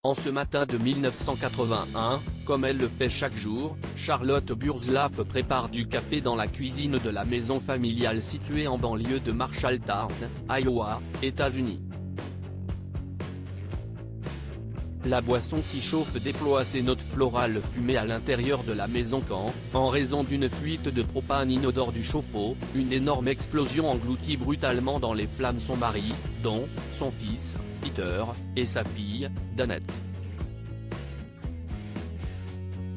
En ce matin de 1981, comme elle le fait chaque jour, Charlotte Burzlaff prépare du café dans la cuisine de la maison familiale située en banlieue de Marshalltown, Iowa, États-Unis. La boisson qui chauffe déploie ses notes florales fumées à l'intérieur de la maison quand, en raison d'une fuite de propane inodore du chauffe-eau, une énorme explosion engloutit brutalement dans les flammes son mari, dont son fils, Peter, et sa fille, Danette.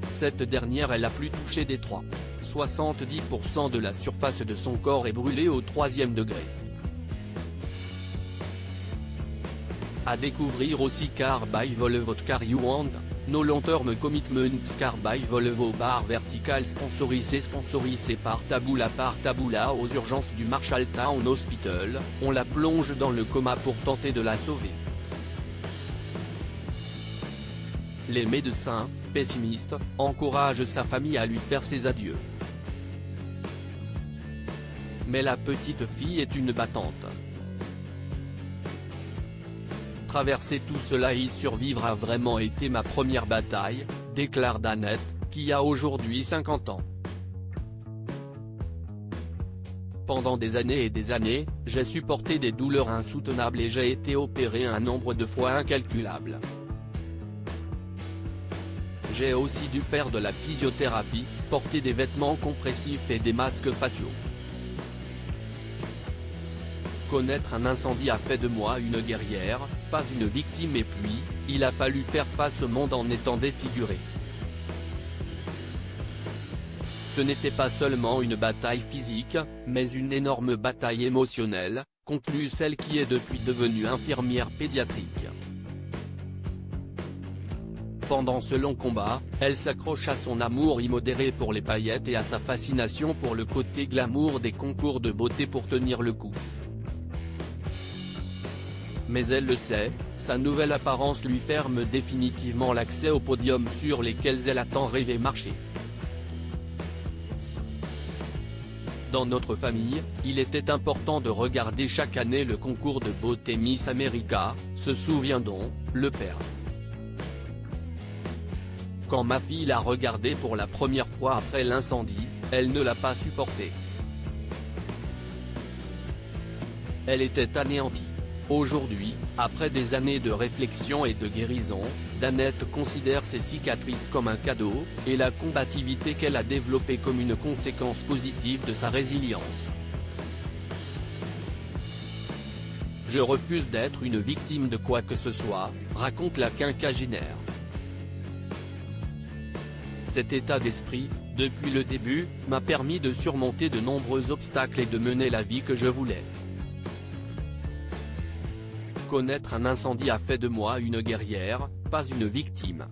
Cette dernière est la plus touchée des trois. 70% de la surface de son corps est brûlée au 3e degré. À découvrir aussi Car by Volvo Car You Want, No Long Term Commitments Car by Volvo Bar Vertical sponsorisé par Taboola aux urgences du Marshalltown Hospital, on la plonge dans le coma pour tenter de la sauver. Les médecins, pessimistes, encouragent sa famille à lui faire ses adieux. Mais la petite fille est une battante. Traverser tout cela et y survivre a vraiment été ma première bataille, déclare Danette, qui a aujourd'hui 50 ans. Pendant des années et des années, j'ai supporté des douleurs insoutenables et j'ai été opéré un nombre de fois incalculable. J'ai aussi dû faire de la physiothérapie, porter des vêtements compressifs et des masques faciaux. Connaître un incendie a fait de moi une guerrière, pas une victime et puis, il a fallu faire face au monde en étant défiguré. Ce n'était pas seulement une bataille physique, mais une énorme bataille émotionnelle, conclut celle qui est depuis devenue infirmière pédiatrique. Pendant ce long combat, elle s'accroche à son amour immodéré pour les paillettes et à sa fascination pour le côté glamour des concours de beauté pour tenir le coup. Mais elle le sait, sa nouvelle apparence lui ferme définitivement l'accès aux podiums sur lesquels elle a tant rêvé marcher. Dans notre famille, il était important de regarder chaque année le concours de beauté Miss America, se souvient donc, le père. Quand ma fille l'a regardé pour la première fois après l'incendie, elle ne l'a pas supporté. Elle était anéantie. Aujourd'hui, après des années de réflexion et de guérison, Danette considère ses cicatrices comme un cadeau, et la combativité qu'elle a développée comme une conséquence positive de sa résilience. Je refuse d'être une victime de quoi que ce soit, raconte la quinquagénaire. Cet état d'esprit, depuis le début, m'a permis de surmonter de nombreux obstacles et de mener la vie que je voulais. Connaître un incendie a fait de moi une guerrière, pas une victime.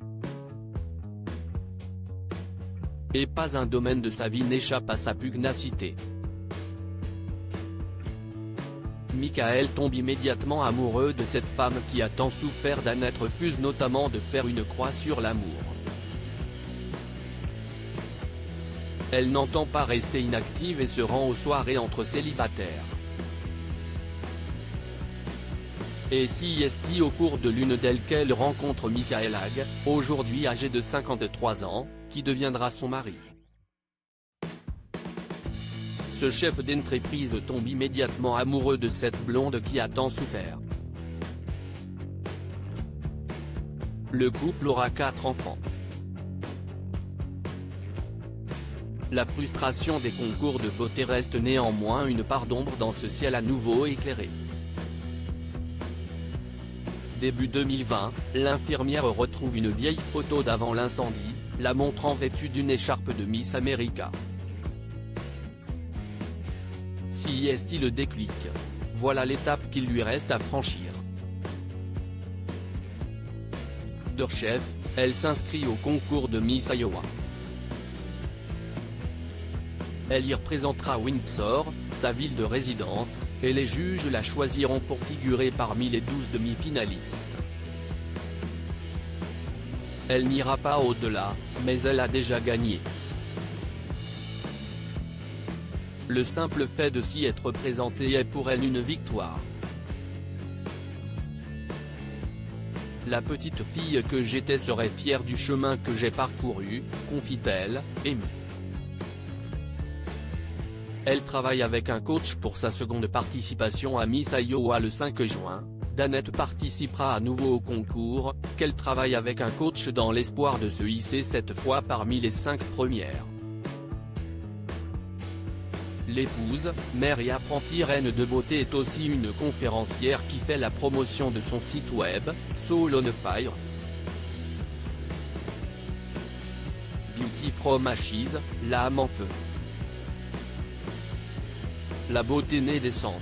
Et pas un domaine de sa vie n'échappe à sa pugnacité. Michael tombe immédiatement amoureux de cette femme qui a tant souffert. Danette refuse notamment de faire une croix sur l'amour. Elle n'entend pas rester inactive et se rend aux soirées entre célibataires. Et si est au cours de l'une d'elles qu'elle rencontre Michael Hag, aujourd'hui âgé de 53 ans, qui deviendra son mari. Ce chef d'entreprise tombe immédiatement amoureux de cette blonde qui a tant souffert. Le couple aura 4 enfants. La frustration des concours de beauté reste néanmoins une part d'ombre dans ce ciel à nouveau éclairé. Début 2020, l'infirmière retrouve une vieille photo d'avant l'incendie, la montrant vêtue d'une écharpe de Miss America. Si est-il le déclic? Voilà l'étape qu'il lui reste à franchir. De chef, elle s'inscrit au concours de Miss Iowa. Elle y représentera Windsor, sa ville de résidence, et les juges la choisiront pour figurer parmi les 12 demi-finalistes. Elle n'ira pas au-delà, mais elle a déjà gagné. Le simple fait de s'y être présentée est pour elle une victoire. La petite fille que j'étais serait fière du chemin que j'ai parcouru, confie-t-elle, émue. Elle travaille avec un coach pour sa seconde participation à Miss Iowa le 5 juin. Danette participera à nouveau au concours, qu'elle travaille avec un coach dans l'espoir de se hisser cette fois parmi les 5 premières. L'épouse, mère et apprentie reine de beauté est aussi une conférencière qui fait la promotion de son site web, Soul on Fire. Beauty from Ashes, l'âme en feu. La beauté née des cendres.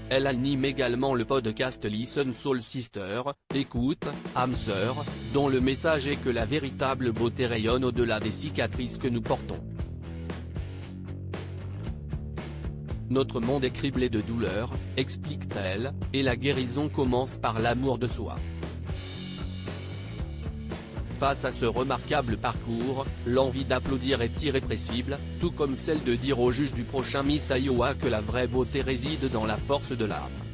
Elle anime également le podcast Listen Soul Sister, écoute, âme sœur, dont le message est que la véritable beauté rayonne au-delà des cicatrices que nous portons. Notre monde est criblé de douleurs, explique-t-elle, et la guérison commence par l'amour de soi. Face à ce remarquable parcours, l'envie d'applaudir est irrépressible, tout comme celle de dire au juge du prochain Miss Iowa que la vraie beauté réside dans la force de l'âme.